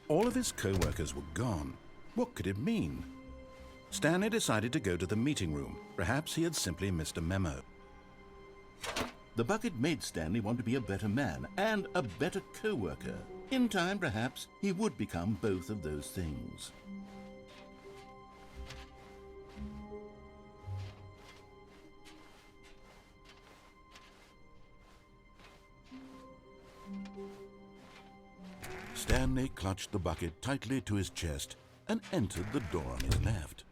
All of his co-workers were gone. What could it mean? Stanley decided to go to the meeting room. Perhaps he had simply missed a memo. The bucket made Stanley want to be a better man and a better co-worker. In time, perhaps, he would become both of those things. Stanley clutched the bucket tightly to his chest and entered the door on his left.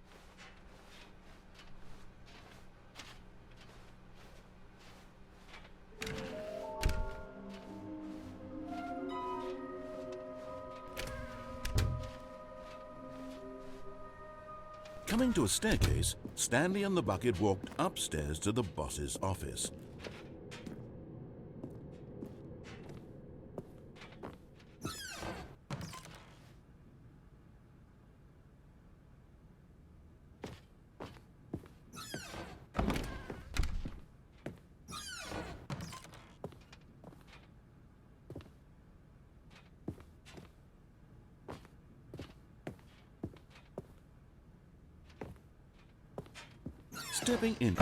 Coming to a staircase, Stanley and the bucket walked upstairs to the boss's office. Stepping in.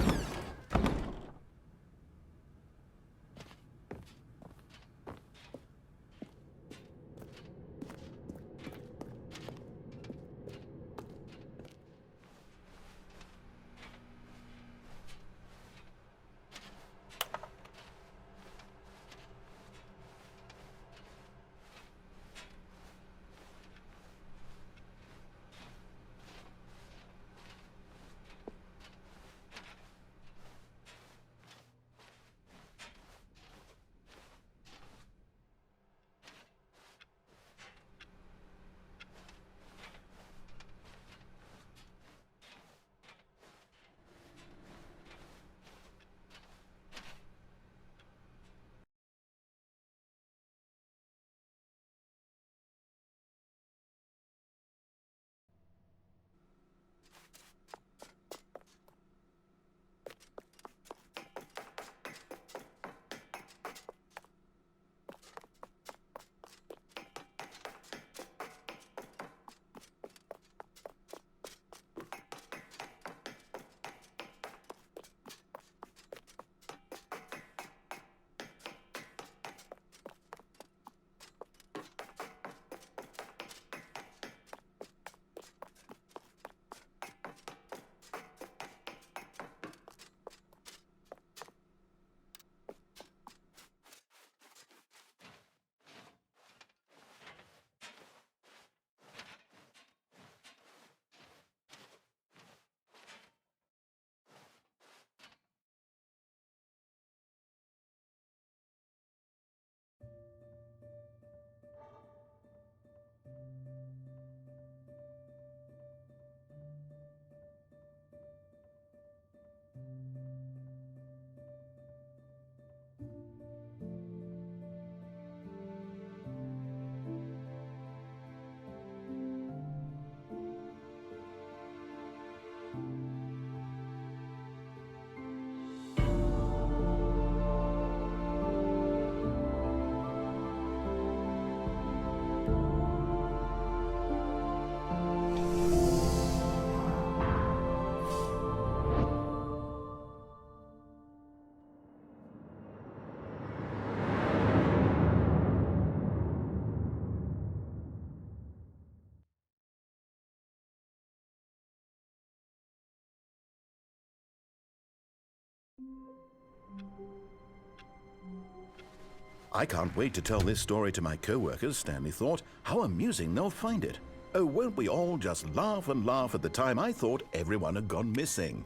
I can't wait to tell this story to my co-workers, Stanley thought. How amusing they'll find it. Oh, won't we all just laugh and laugh at the time I thought everyone had gone missing.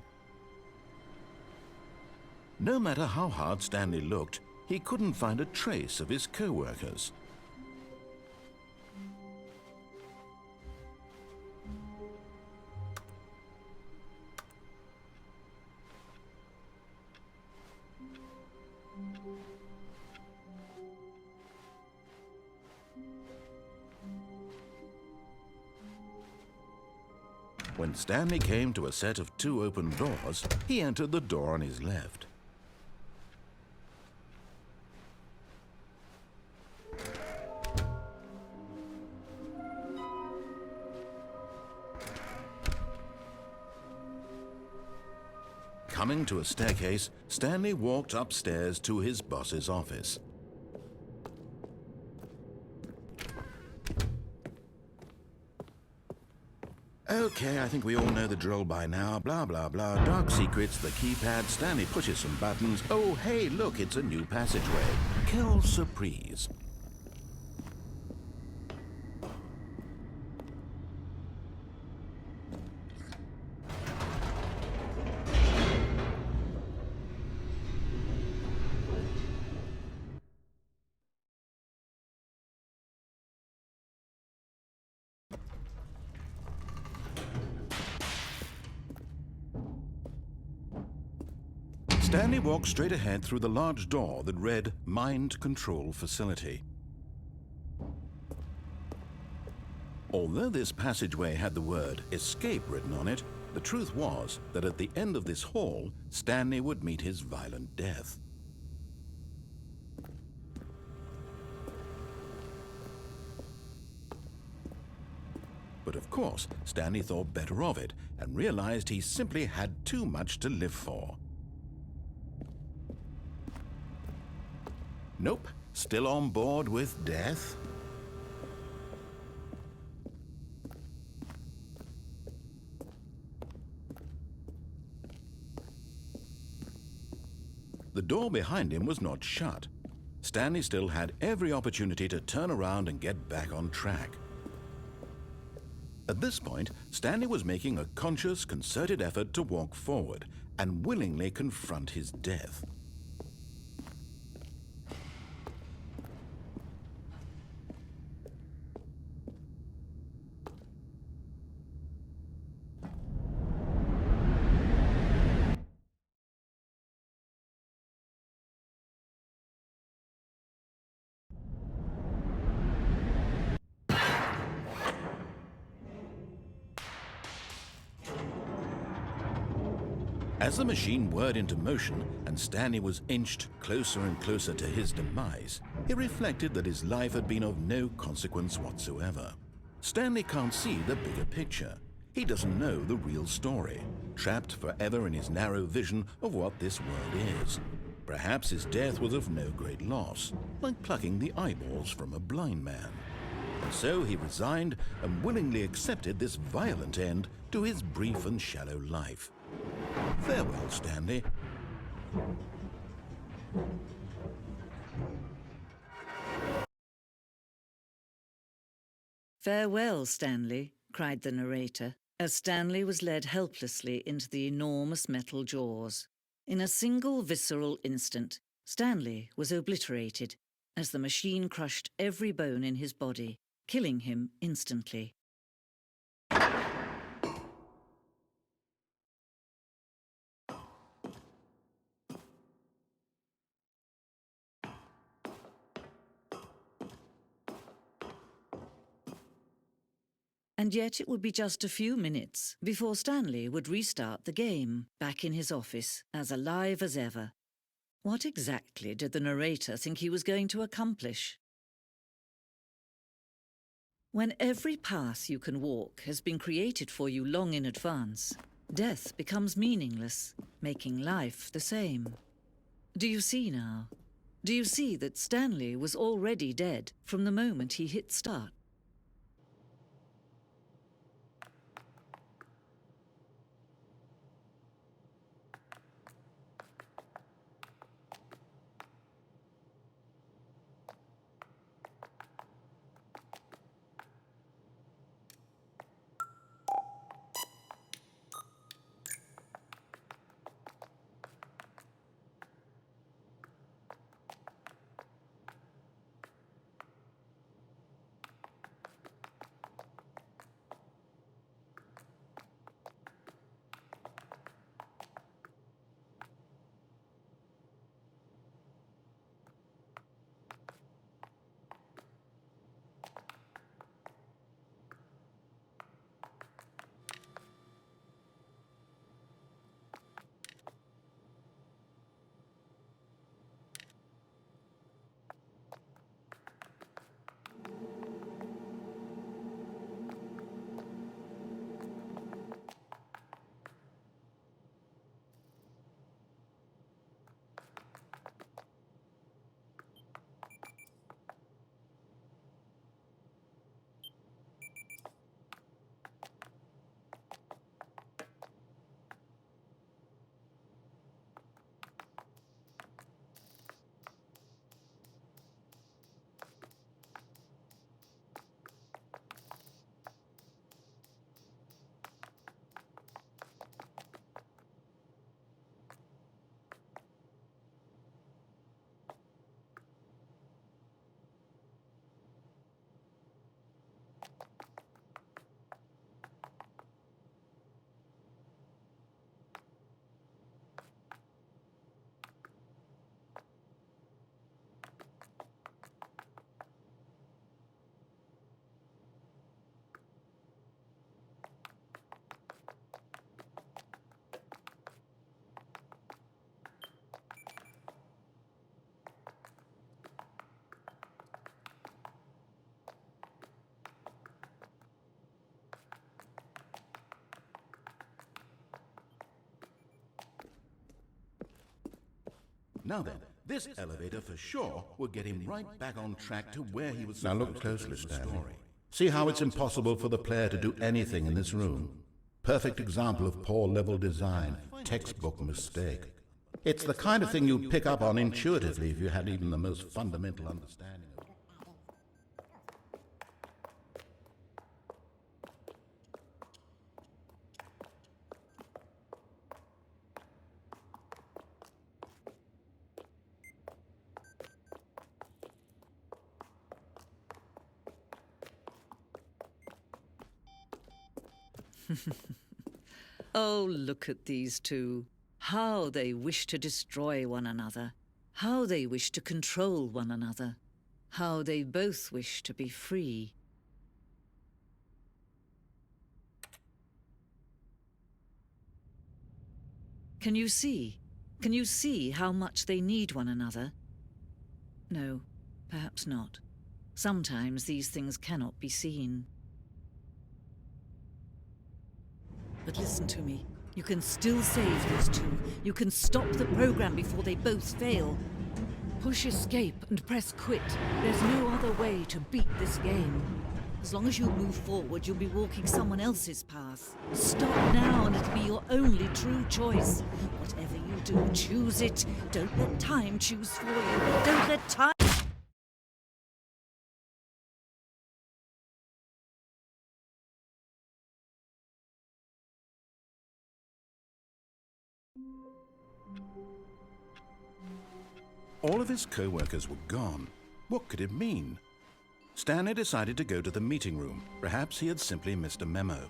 No matter how hard Stanley looked, he couldn't find a trace of his co-workers. When Stanley came to a set of 2 open doors, he entered the door on his left. Coming to a staircase, Stanley walked upstairs to his boss's office. Okay, I think we all know the drill by now. Blah, blah, blah. Dark secrets, the keypad. Stanley pushes some buttons. Oh, hey, look, it's a new passageway. Quelle surprise. Stanley walked straight ahead through the large door that read Mind Control Facility. Although this passageway had the word Escape written on it, the truth was that at the end of this hall, Stanley would meet his violent death. But of course, Stanley thought better of it and realized he simply had too much to live for. Nope, still on board with death. The door behind him was not shut. Stanley still had every opportunity to turn around and get back on track. At this point, Stanley was making a conscious, concerted effort to walk forward and willingly confront his death. As the machine whirred into motion and Stanley was inched closer and closer to his demise, he reflected that his life had been of no consequence whatsoever. Stanley can't see the bigger picture. He doesn't know the real story, trapped forever in his narrow vision of what this world is. Perhaps his death was of no great loss, like plucking the eyeballs from a blind man. And so he resigned and willingly accepted this violent end to his brief and shallow life. Farewell, Stanley. Farewell, Stanley, cried the narrator, as Stanley was led helplessly into the enormous metal jaws. In a single visceral instant, Stanley was obliterated as the machine crushed every bone in his body, killing him instantly. And yet it would be just a few minutes before Stanley would restart the game, back in his office, as alive as ever. What exactly did the narrator think he was going to accomplish? When every path you can walk has been created for you long in advance, death becomes meaningless, making life the same. Do you see now? Do you see that Stanley was already dead from the moment he hit start? Now then, this elevator for sure will get him right back on track to where he was Now supposed look to closely, go in the Stanley. story. See how it's impossible for the player to do anything in this room? Perfect example of poor level design, textbook mistake. It's the kind of thing you'd pick up on intuitively if you had even the most fundamental understanding of it. Oh, look at these two. How they wish to destroy one another. How they wish to control one another. How they both wish to be free. Can you see? Can you see how much they need one another? No, perhaps not. Sometimes these things cannot be seen. But listen to me. You can still save these two. You can stop the program before they both fail. Push escape and press quit. There's no other way to beat this game. As long as you move forward, you'll be walking someone else's path. Stop now and it'll be your only true choice. Whatever you do, choose it. Don't let time choose for you. Don't let time... All of his co-workers were gone. What could it mean? Stanley decided to go to the meeting room. Perhaps he had simply missed a memo.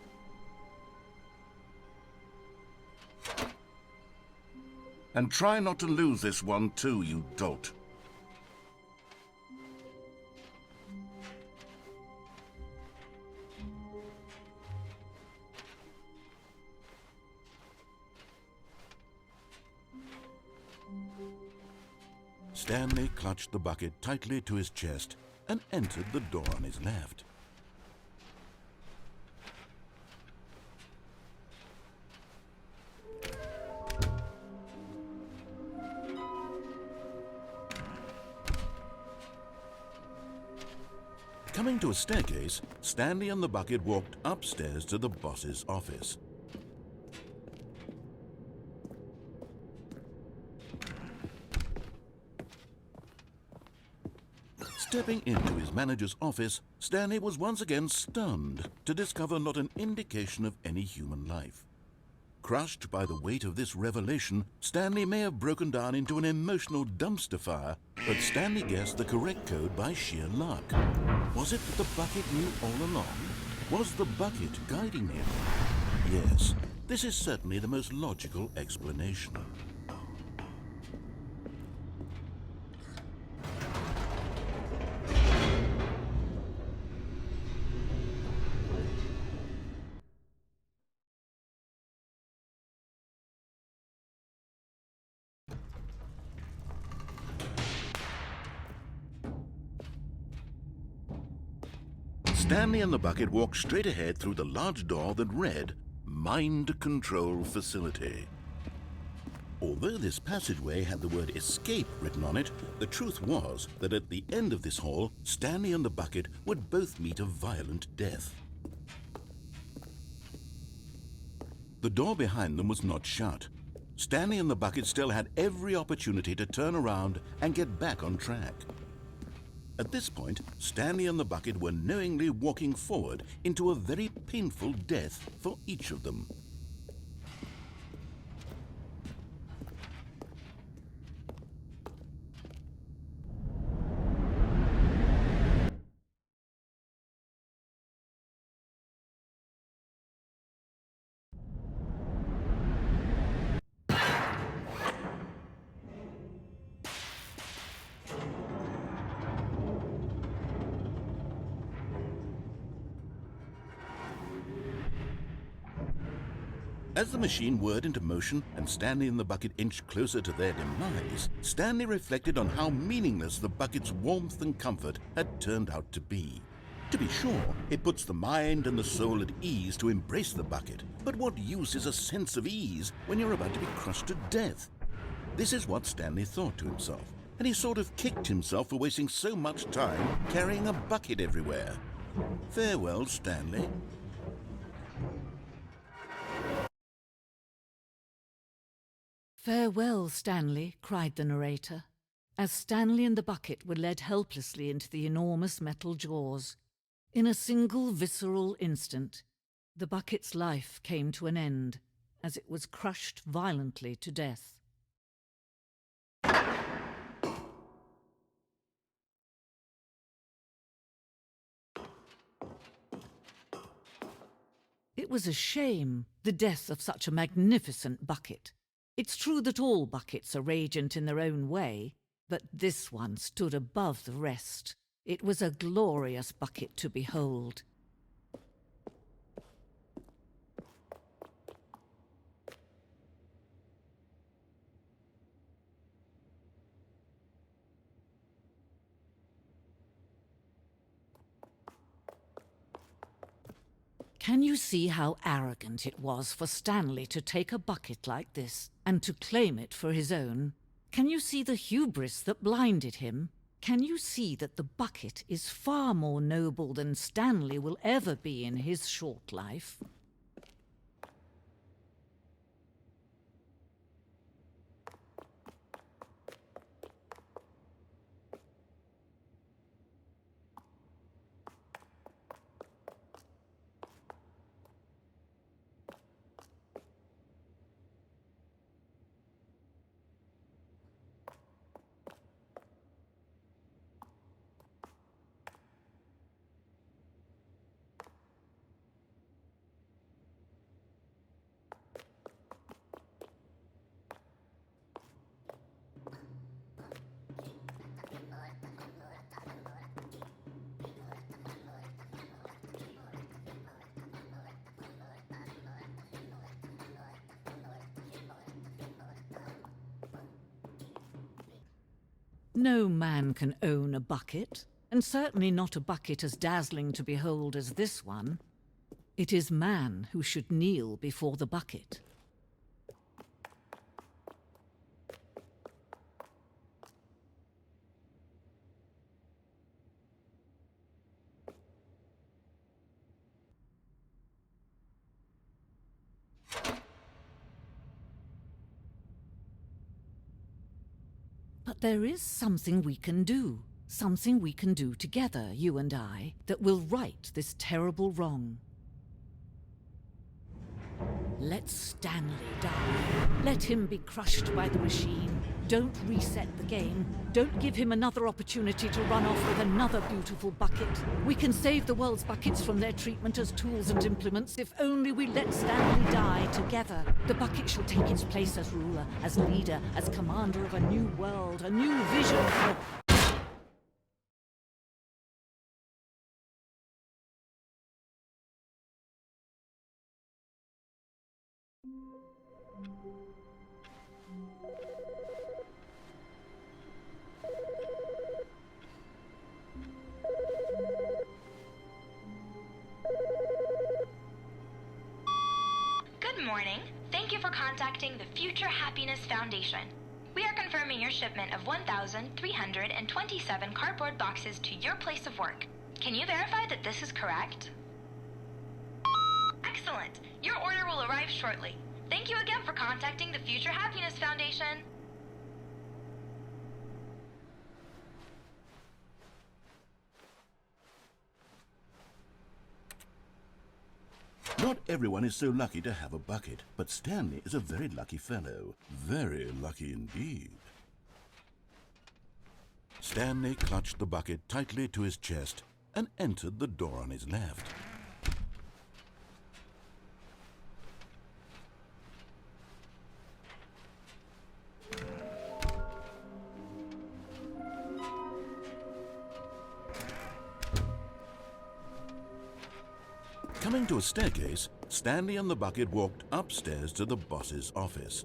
And try not to lose this one too, you dolt. Stanley clutched the bucket tightly to his chest and entered the door on his left. Coming to a staircase, Stanley and the bucket walked upstairs to the boss's office. Stepping into his manager's office, Stanley was once again stunned to discover not an indication of any human life. Crushed by the weight of this revelation, Stanley may have broken down into an emotional dumpster fire, but Stanley guessed the correct code by sheer luck. Was it that the bucket knew all along? Was the bucket guiding him? Yes, this is certainly the most logical explanation. Stanley and the bucket walked straight ahead through the large door that read, Mind Control Facility. Although this passageway had the word escape written on it, the truth was that at the end of this hall, Stanley and the bucket would both meet a violent death. The door behind them was not shut. Stanley and the bucket still had every opportunity to turn around and get back on track. At this point, Stanley and the bucket were knowingly walking forward into a very painful death for each of them. As the machine whirred into motion and Stanley and the bucket inched closer to their demise, Stanley reflected on how meaningless the bucket's warmth and comfort had turned out to be. To be sure, it puts the mind and the soul at ease to embrace the bucket, but what use is a sense of ease when you're about to be crushed to death? This is what Stanley thought to himself, and he sort of kicked himself for wasting so much time carrying a bucket everywhere. Farewell, Stanley. "Farewell, Stanley," cried the narrator, as Stanley and the bucket were led helplessly into the enormous metal jaws. In a single visceral instant, the bucket's life came to an end as it was crushed violently to death. It was a shame, the death of such a magnificent bucket. It's true that all buckets are radiant in their own way, but this one stood above the rest. It was a glorious bucket to behold. Can you see how arrogant it was for Stanley to take a bucket like this and to claim it for his own? Can you see the hubris that blinded him? Can you see that the bucket is far more noble than Stanley will ever be in his short life? No man can own a bucket, and certainly not a bucket as dazzling to behold as this one. It is man who should kneel before the bucket. But there is something we can do together, you and I, that will right this terrible wrong. Let Stanley die. Let him be crushed by the machine. Don't reset the game. Don't give him another opportunity to run off with another beautiful bucket. We can save the world's buckets from their treatment as tools and implements if only we let Stanley die together. The bucket shall take its place as ruler, as leader, as commander of a new world, a new vision for... Good morning. Thank you for contacting the Future Happiness Foundation. We are confirming your shipment of 1,327 cardboard boxes to your place of work. Can you verify that this is correct? Excellent. Your order will arrive shortly. Thank you again for contacting the Future Happiness Foundation. Not everyone is so lucky to have a bucket, but Stanley is a very lucky fellow. Very lucky indeed. Stanley clutched the bucket tightly to his chest and entered the door on his left. Coming to a staircase, Stanley and the bucket walked upstairs to the boss's office.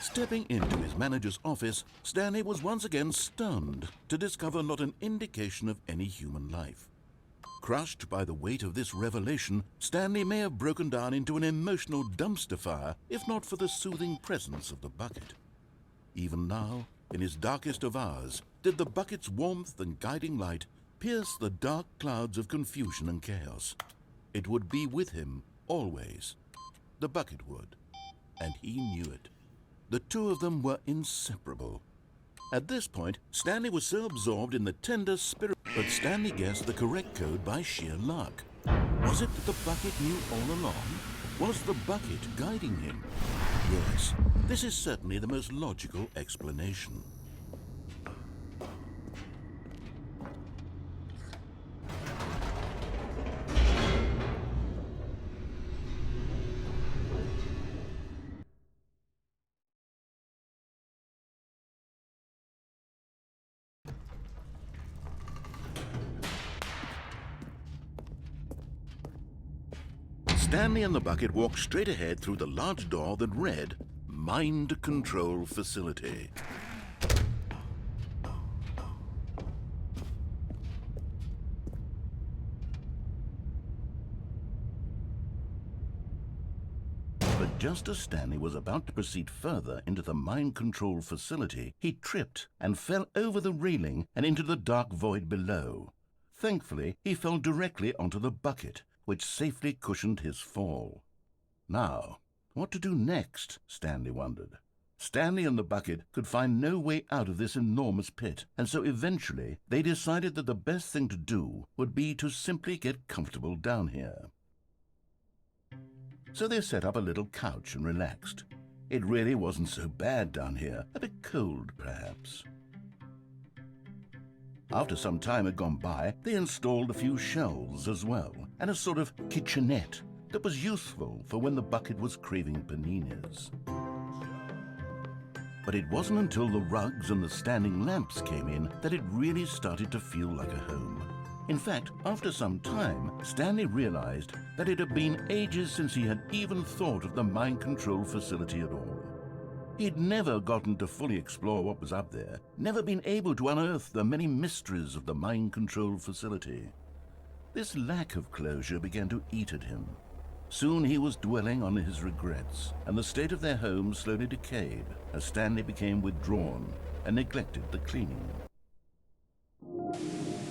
Stepping into his manager's office, Stanley was once again stunned to discover not an indication of any human life. Crushed by the weight of this revelation, Stanley may have broken down into an emotional dumpster fire if not for the soothing presence of the bucket. Even now, in his darkest of hours, did the bucket's warmth and guiding light pierce the dark clouds of confusion and chaos. It would be with him always. The bucket would, and he knew it. The two of them were inseparable. At this point, Stanley was so absorbed in the tender spirit, but Stanley guessed the correct code by sheer luck. Was it that the bucket knew all along? Was the bucket guiding him? Yes, this is certainly the most logical explanation. Stanley and the bucket walked straight ahead through the large door that read, Mind Control Facility. But just as Stanley was about to proceed further into the mind control facility, he tripped and fell over the railing and into the dark void below. Thankfully, he fell directly onto the bucket, which safely cushioned his fall. Now, what to do next, Stanley wondered. Stanley and the bucket could find no way out of this enormous pit, and so eventually they decided that the best thing to do would be to simply get comfortable down here. So they set up a little couch and relaxed. It really wasn't so bad down here, a bit cold perhaps. After some time had gone by, they installed a few shelves as well, and a sort of kitchenette that was useful for when the bucket was craving paninis. But it wasn't until the rugs and the standing lamps came in that it really started to feel like a home. In fact, after some time, Stanley realized that it had been ages since he had even thought of the mind control facility at all. He'd never gotten to fully explore what was up there, never been able to unearth the many mysteries of the mind control facility. This lack of closure began to eat at him. Soon he was dwelling on his regrets, and the state of their home slowly decayed as Stanley became withdrawn and neglected the cleaning.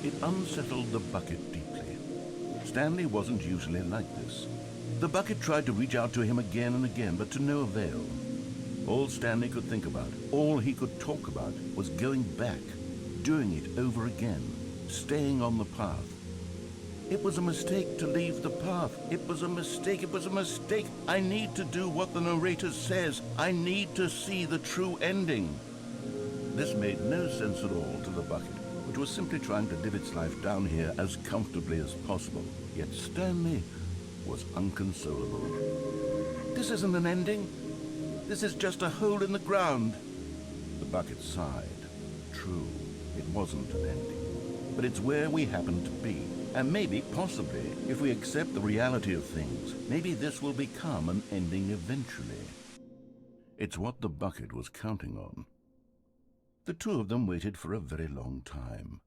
It unsettled the bucket deeply. Stanley wasn't usually like this. The bucket tried to reach out to him again and again, but to no avail. All Stanley could think about, all he could talk about, was going back, doing it over again, staying on the path. It was a mistake to leave the path. It was a mistake. It was a mistake. I need to do what the narrator says. I need to see the true ending. This made no sense at all to the bucket, which was simply trying to live its life down here as comfortably as possible. Yet Stanley was unconsolable. This isn't an ending. This is just a hole in the ground. The bucket sighed. True, it wasn't an ending. But it's where we happen to be. And maybe, possibly, if we accept the reality of things, maybe this will become an ending eventually. It's what the bucket was counting on. The two of them waited for a very long time.